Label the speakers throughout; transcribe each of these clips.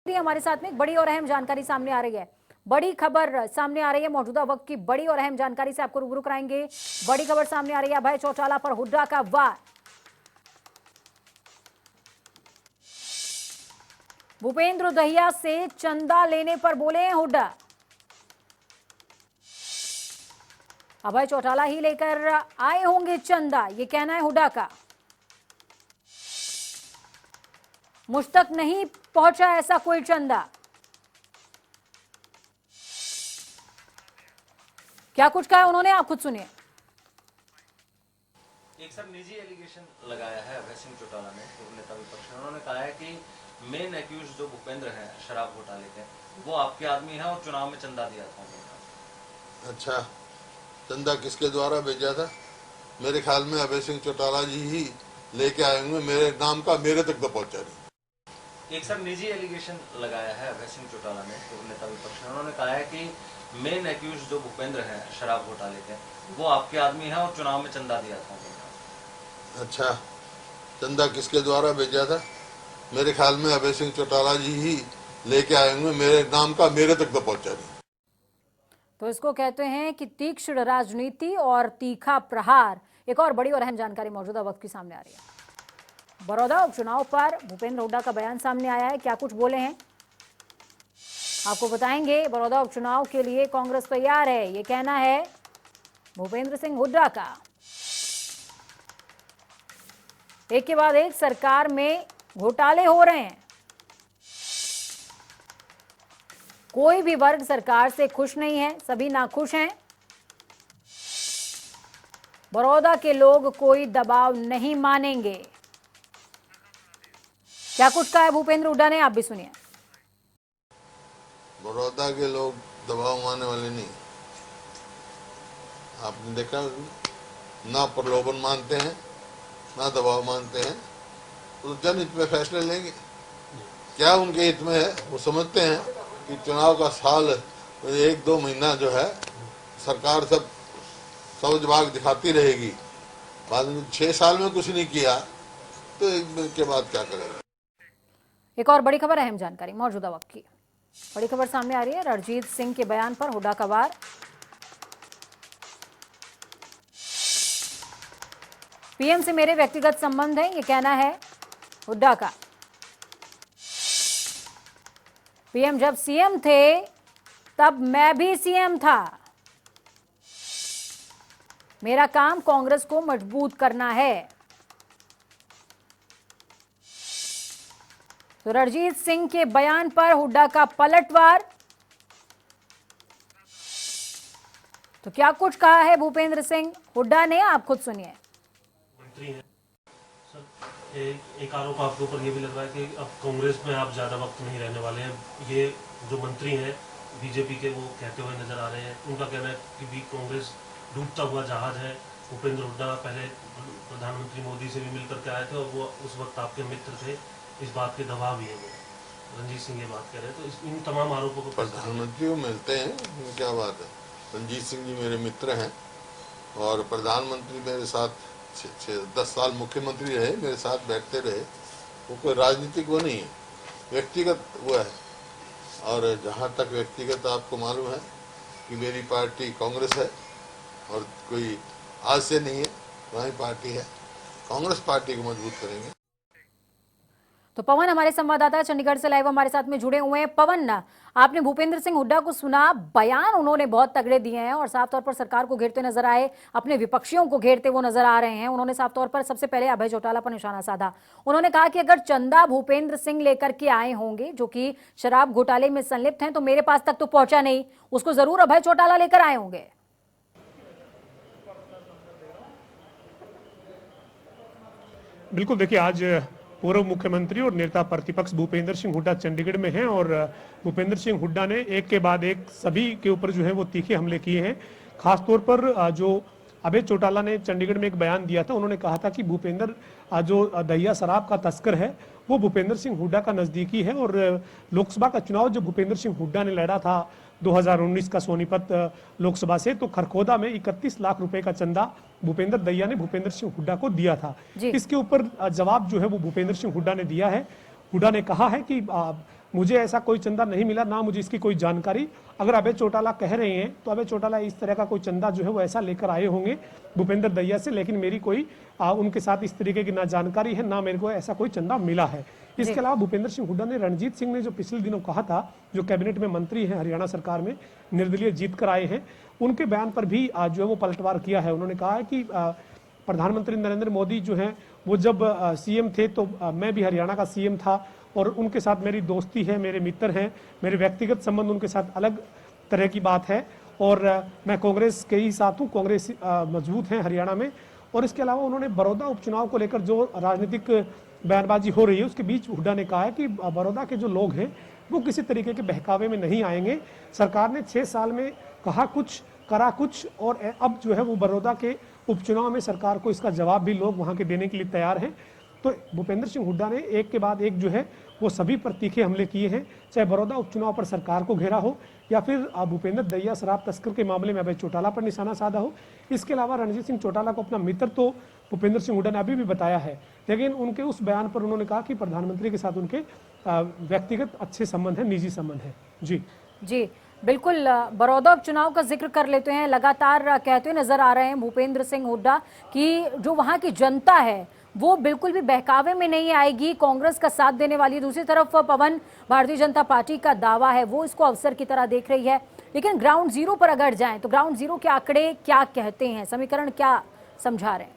Speaker 1: हमारे साथ में एक बड़ी और अहम जानकारी सामने आ रही है। बड़ी खबर सामने आ रही है, मौजूदा वक्त की बड़ी और अहम जानकारी से आपको रूबरू कराएंगे। बड़ी खबर सामने आ रही है, अभय चौटाला पर हुड्डा का वार। भूपेंद्र दहिया से चंदा लेने पर बोले हैं हुड्डा। अभय चौटाला ही लेकर आए होंगे चंदा, ये कहना है हुड्डा का। मुझ तक नहीं पहुंचा ऐसा कोई चंदा। क्या कुछ कहा उन्होंने, आप खुद सुनिए।
Speaker 2: एक सर निजी एलिगेशन लगाया है अभय सिंह चौटाला ने, पूर्व नेता विपक्ष ने। उन्होंने कहा है कि मेन एक्यूज जो भूपेंद्र हैं शराब घोटाले के, वो आपके आदमी हैं और चुनाव में चंदा दिया था।
Speaker 3: अच्छा, चंदा किसके द्वारा भेजा था? मेरे ख्याल में अभय सिंह चौटाला जी ही लेके आए होंगे। मेरे नाम का मेरे तक तो पहुंचा नहीं।
Speaker 2: एक सर निजी एलिगेशन लगाया है अभय सिंह चौटाला ने, पूर्व नेता विपक्ष ने। उन्होंने कहा है कि मेन एक्यूज जो भूपेंद्र हैं शराब घोटाले के, वो आपके आदमी हैं और चुनाव में चंदा दिया था।
Speaker 3: अच्छा, चंदा किसके द्वारा भेजा था? मेरे ख्याल में अभय सिंह चौटाला जी ही लेके आए होंगे। मेरे नाम का मेरे तक तो पहुंचा नहीं।
Speaker 1: तो इसको कहते हैं कि तीक्ष्ण राजनीति और तीखा प्रहार। एक और बड़ी और अहम जानकारी मौजूदा वक्त की सामने आ रही है। बड़ौदा उपचुनाव पर भूपेंद्र हुड्डा का बयान सामने आया है, क्या कुछ बोले हैं आपको बताएंगे। बड़ौदा उपचुनाव के लिए कांग्रेस तैयार है, ये कहना है भूपेंद्र सिंह हुड्डा का। एक के बाद एक सरकार में घोटाले हो रहे हैं। कोई भी वर्ग सरकार से खुश नहीं है, सभी नाखुश हैं। बड़ौदा के लोग कोई दबाव नहीं मानेंगे। क्या कुछ कहा है भूपेंद्र हुड्डा ने, आप भी सुनिए।
Speaker 3: बड़ौदा के लोग दबाव मानने वाले नहीं। आपने देखा ना प्रलोभन मानते हैं ना दबाव मानते हैं। तो जनहित में फैसले लेंगे। क्या उनके हित में है? वो समझते हैं कि चुनाव का साल 1-2 महीना जो है सरकार सब समझ दिखाती रहेगी। बाद में 6 साल में कुछ नहीं किया तो एक के बाद क्या करेगा।
Speaker 1: एक और बड़ी खबर, अहम जानकारी मौजूदा वक्त की बड़ी खबर सामने आ रही है। रणजीत सिंह के बयान पर हुड्डा का वार। पीएम से मेरे व्यक्तिगत संबंध है, ये कहना है हुड्डा का। पीएम जब सीएम थे तब मैं भी सीएम था। मेरा काम कांग्रेस को मजबूत करना है। तो रणजीत सिंह के बयान पर हुड्डा का पलटवार। तो क्या कुछ कहा है भूपेंद्र सिंह हुड्डा ने, आप खुद सुनिए।
Speaker 4: मंत्री हैं सर, एक आरोप आपके ऊपर ये भी लग रहा है कि अब कांग्रेस में आप ज्यादा वक्त नहीं रहने वाले हैं। ये जो मंत्री हैं बीजेपी के, वो कहते हुए नजर आ रहे हैं। उनका कहना है कि भी कांग्रेस डूबता हुआ जहाज है। भूपेंद्र हुड्डा पहले प्रधानमंत्री मोदी से भी मिलकर के आए थे और वो उस वक्त आपके मित्र थे। इस बात के दबाव भी है वो। रणजीत सिंह ये बात कह रहे हैं, तो इन तमाम आरोपों को
Speaker 3: प्रधानमंत्री को मिलते हैं, क्या बात है। रणजीत सिंह जी मेरे मित्र हैं और प्रधानमंत्री मेरे साथ 10 साल मुख्यमंत्री रहे, मेरे साथ बैठते रहे। वो कोई राजनीतिक वो नहीं है, व्यक्तिगत वो है। और जहाँ तक व्यक्तिगत आपको मालूम है कि मेरी पार्टी कांग्रेस है और कोई आज से नहीं है, वही पार्टी है। कांग्रेस पार्टी को मजबूत करेंगे।
Speaker 1: तो पवन हमारे संवाददाता चंडीगढ़ से लाइव हमारे साथ में जुड़े हुए हैं। पवन, आपने भूपेंद्र सिंह हुड्डा को सुना, बयान उन्होंने बहुत तगड़े दिए हैं और साफ तौर पर सरकार को घेरते नजर आए, अपने विपक्षियों को घेरते वो नजर आ रहे हैं। उन्होंने साफ तौर पर सबसे पहले अभय चौटाला पर निशाना साधा। उन्होंने कहा कि अगर चंदा भूपेंद्र सिंह लेकर के आए होंगे जो कि शराब घोटाले में संलिप्त हैं, तो मेरे पास तक तो पहुंचा नहीं, उसको जरूर अभय चौटाला लेकर आए होंगे।
Speaker 5: बिल्कुल, देखिए आज पूर्व मुख्यमंत्री और नेता प्रतिपक्ष भूपेंद्र सिंह हुड्डा चंडीगढ़ में हैं और भूपेंद्र सिंह हुड्डा ने एक के बाद एक सभी के ऊपर जो है वो तीखे हमले किए हैं। खासतौर पर जो अभय चौटाला ने चंडीगढ़ में एक बयान दिया था, उन्होंने कहा था कि भूपेंद्र जो दहिया शराब का तस्कर है वो भूपेंद्र सिंह हुड्डा का नजदीकी है। और लोकसभा का चुनाव जो भूपेंद्र सिंह हुड्डा ने लड़ा था 2019 का सोनीपत लोकसभा से, तो खरखोदा में 31 लाख रुपए का चंदा भूपेंद्र दहिया ने भूपेंद्र सिंह हुड्डा को दिया था। इसके ऊपर जवाब जो है वो भूपेंद्र सिंह हुड्डा ने दिया है। हुड्डा ने कहा है कि मुझे ऐसा कोई चंदा नहीं मिला, ना मुझे इसकी कोई जानकारी। अगर अभय चौटाला कह रहे हैं तो अभय चौटाला इस तरह का कोई चंदा जो है वो ऐसा लेकर आए होंगे भूपेंद्र दहिया से, लेकिन मेरी कोई उनके साथ इस तरीके की ना जानकारी है, ना मेरे को ऐसा कोई चंदा मिला है। इसके अलावा भूपेंद्र सिंह हुड्डा ने रणजीत सिंह ने जो पिछले दिनों कहा था, जो कैबिनेट में मंत्री हैं हरियाणा सरकार में, निर्दलीय जीत कर आए हैं, उनके बयान पर भी आज जो है वो पलटवार किया है। उन्होंने कहा है कि प्रधानमंत्री नरेंद्र मोदी जो हैं वो जब सीएम थे तो मैं भी हरियाणा का सीएम था और उनके साथ मेरी दोस्ती है, मेरे मित्र हैं, मेरे व्यक्तिगत संबंध उनके साथ अलग तरह की बात है और मैं कांग्रेस के ही साथ हूँ, कांग्रेस मजबूत है हरियाणा में। और इसके अलावा उन्होंने बड़ौदा उपचुनाव को लेकर जो राजनीतिक बयानबाजी हो रही है उसके बीच हुड्डा ने कहा है कि बड़ौदा के जो लोग हैं वो किसी तरीके के बहकावे में नहीं आएंगे। सरकार ने 6 साल में कहा कुछ, करा कुछ, और अब जो है वो बड़ौदा के उपचुनाव में सरकार को इसका जवाब भी लोग वहां के देने के लिए तैयार हैं। तो भूपेंद्र सिंह हुड्डा ने एक के बाद एक जो है वो सभी पर तीखे हमले किए हैं, चाहे बड़ौदा उपचुनाव पर सरकार को घेरा हो या फिर भूपेंद्र दहिया शराब तस्कर के मामले में अभय चौटाला पर निशाना साधा हो। इसके अलावा रणजीत सिंह चौटाला को अपना मित्र तो भूपेंद्र सिंह हुड्डा ने अभी भी बताया है, लेकिन उनके उस बयान पर उन्होंने कहा कि प्रधानमंत्री के साथ उनके व्यक्तिगत अच्छे संबंध हैं, निजी संबंध हैं। जी
Speaker 1: बिल्कुल, बड़ौदा उपचुनाव का जिक्र कर लेते हैं। लगातार कहते हुए नजर आ रहे हैं भूपेंद्र सिंह हुड्डा कि जो वहां की जनता है वो बिल्कुल भी बहकावे में नहीं आएगी, कांग्रेस का साथ देने वाली है। दूसरी तरफ पवन, भारतीय जनता पार्टी का दावा है वो इसको अवसर की तरह देख रही है। लेकिन ग्राउंड जीरो पर अगर जाएं तो ग्राउंड जीरो के आंकड़े क्या कहते हैं, समीकरण क्या समझा रहे हैं?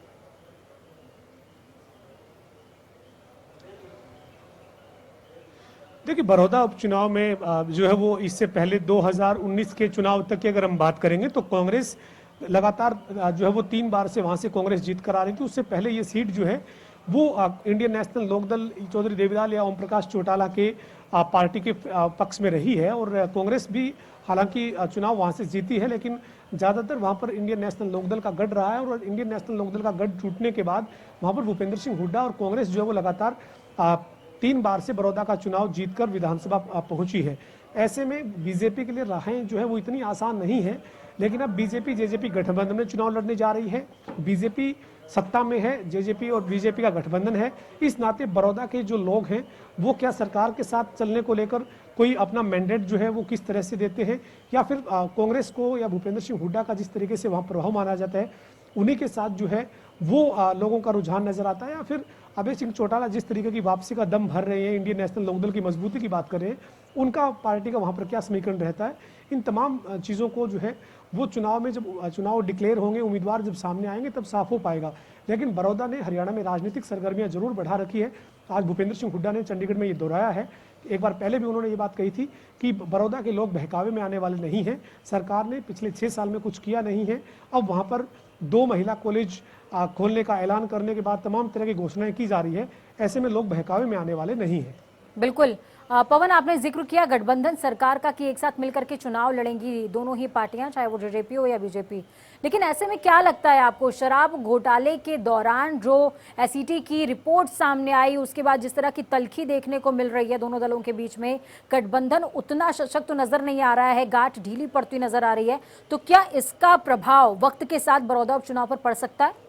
Speaker 5: देखिए, बड़ौदा उपचुनाव में जो है वो इससे पहले 2019 के चुनाव तक की अगर हम बात करेंगे तो कांग्रेस लगातार जो है वो 3 बार से वहां से कांग्रेस जीत कर आ रही थी। उससे पहले ये सीट जो है वो इंडियन नेशनल लोकदल चौधरी देवीलाल या ओम प्रकाश चौटाला के पार्टी के पक्ष में रही है और कांग्रेस भी हालांकि चुनाव वहां से जीती है, लेकिन ज़्यादातर वहां पर इंडियन नेशनल लोकदल का गढ़ रहा है और इंडियन नेशनल लोकदल का गढ़ टूटने के बाद वहां पर भूपेंद्र सिंह हुड्डा और कांग्रेस जो है वो लगातार 3 बार से बड़ौदा का चुनाव जीतकर विधानसभा पहुंची है। ऐसे में बीजेपी के लिए राहें जो है वो इतनी आसान नहीं है, लेकिन अब बीजेपी जेजेपी गठबंधन में चुनाव लड़ने जा रही है। बीजेपी सत्ता में है, जेजेपी और बीजेपी का गठबंधन है। इस नाते बड़ौदा के जो लोग हैं वो क्या सरकार के साथ चलने को लेकर कोई अपना मैंडेट जो है वो किस तरह से देते हैं, या फिर कांग्रेस को या भूपेंद्र सिंह हुड्डा का जिस तरीके से वहाँ प्रभाव माना जाता है उन्हीं के साथ जो है वो लोगों का रुझान नजर आता है, या फिर अभय सिंह चौटाला जिस तरीके की वापसी का दम भर रहे हैं, इंडियन नेशनल लोकदल की मजबूती की बात कर रहे हैं, उनका पार्टी का वहाँ पर क्या समीकरण रहता है। इन तमाम चीज़ों को जो है वो चुनाव में जब चुनाव डिक्लेयर होंगे, उम्मीदवार जब सामने आएंगे तब साफ हो पाएगा। लेकिन बड़ौदा ने हरियाणा में राजनीतिक सरगर्मियां जरूर बढ़ा रखी है। आज भूपेंद्र सिंह हुड्डा ने चंडीगढ़ में ये दोहराया है। एक बार पहले भी उन्होंने ये बात कही थी कि बड़ौदा के लोग बहकावे में आने वाले नहीं हैं, सरकार ने पिछले 6 साल में कुछ किया नहीं है। अब वहाँ पर 2 महिला कॉलेज खोलने का ऐलान करने के बाद तमाम तरह की घोषणाएं की जा रही है। ऐसे में लोग बहकावे में आने वाले नहीं हैं।
Speaker 1: बिल्कुल पवन, आपने जिक्र किया गठबंधन सरकार का कि एक साथ मिलकर के चुनाव लड़ेंगी दोनों ही पार्टियां, चाहे वो जेजेपी हो या बीजेपी। लेकिन ऐसे में क्या लगता है आपको, शराब घोटाले के दौरान जो एसईटी की रिपोर्ट सामने आई उसके बाद जिस तरह की तल्खी देखने को मिल रही है दोनों दलों के बीच में, गठबंधन उतना सशक्त तो नजर नहीं आ रहा है, गांठ ढीली पड़ती नजर आ रही है, तो क्या इसका प्रभाव वक्त के साथ बड़ौदा उपचुनाव पर पड़ सकता है?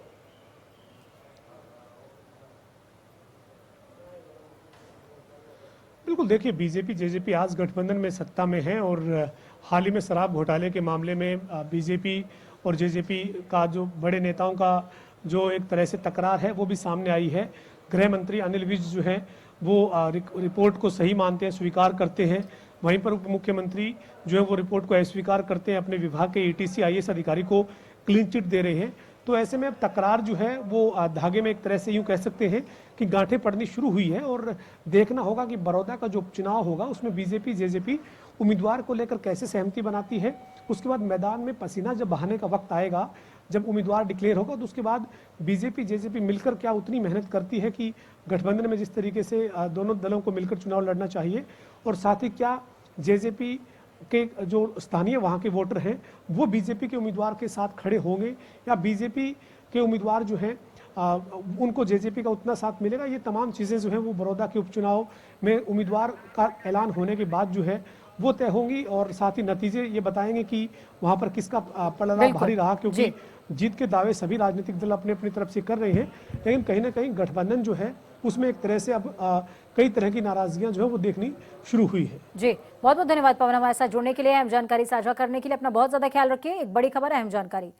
Speaker 5: बिल्कुल, देखिए, बीजेपी जेजेपी आज गठबंधन में सत्ता में है और हाल ही में शराब घोटाले के मामले में बीजेपी और जेजेपी का जो बड़े नेताओं का जो एक तरह से तकरार है वो भी सामने आई है। गृह मंत्री अनिल विज जो है वो रिपोर्ट को सही मानते हैं, स्वीकार करते हैं। वहीं पर उप मुख्यमंत्री जो है वो रिपोर्ट को अस्वीकार करते हैं, अपने विभाग के एटीसी आईएएस अधिकारी को क्लीन चिट दे रहे हैं। तो ऐसे में अब तकरार जो है वो धागे में एक तरह से यूं कह सकते हैं कि गांठें पड़नी शुरू हुई है और देखना होगा कि बड़ौदा का जो उपचुनाव होगा उसमें बीजेपी जेजेपी उम्मीदवार को लेकर कैसे सहमति बनाती है। उसके बाद मैदान में पसीना जब बहाने का वक्त आएगा, जब उम्मीदवार डिक्लेयर होगा, तो उसके बाद बीजेपी जेजेपी मिलकर क्या उतनी मेहनत करती है कि गठबंधन में जिस तरीके से दोनों दलों को मिलकर चुनाव लड़ना चाहिए, और साथ ही क्या जेजेपी के जो स्थानीय वहाँ के वोटर हैं वो बीजेपी के उम्मीदवार के साथ खड़े होंगे, या बीजेपी के उम्मीदवार जो हैं उनको जेजेपी का उतना साथ मिलेगा। ये तमाम चीज़ें जो हैं वो बड़ौदा के उपचुनाव में उम्मीदवार का ऐलान होने के बाद जो है वो तय होंगी, और साथ ही नतीजे ये बताएंगे कि वहाँ पर किसका पलड़ा भारी रहा, क्योंकि जीत के दावे सभी राजनीतिक दल अपने अपनी तरफ से कर रहे हैं, लेकिन कहीं ना कहीं गठबंधन जो है उसमें एक तरह से अब कई तरह की नाराजगियां जो है वो देखनी शुरू हुई है।
Speaker 1: जी बहुत बहुत धन्यवाद पवन हमारे साथ जुड़ने के लिए, अहम जानकारी साझा करने के लिए। अपना बहुत ज्यादा ख्याल रखिए। एक बड़ी खबर, अहम जानकारी।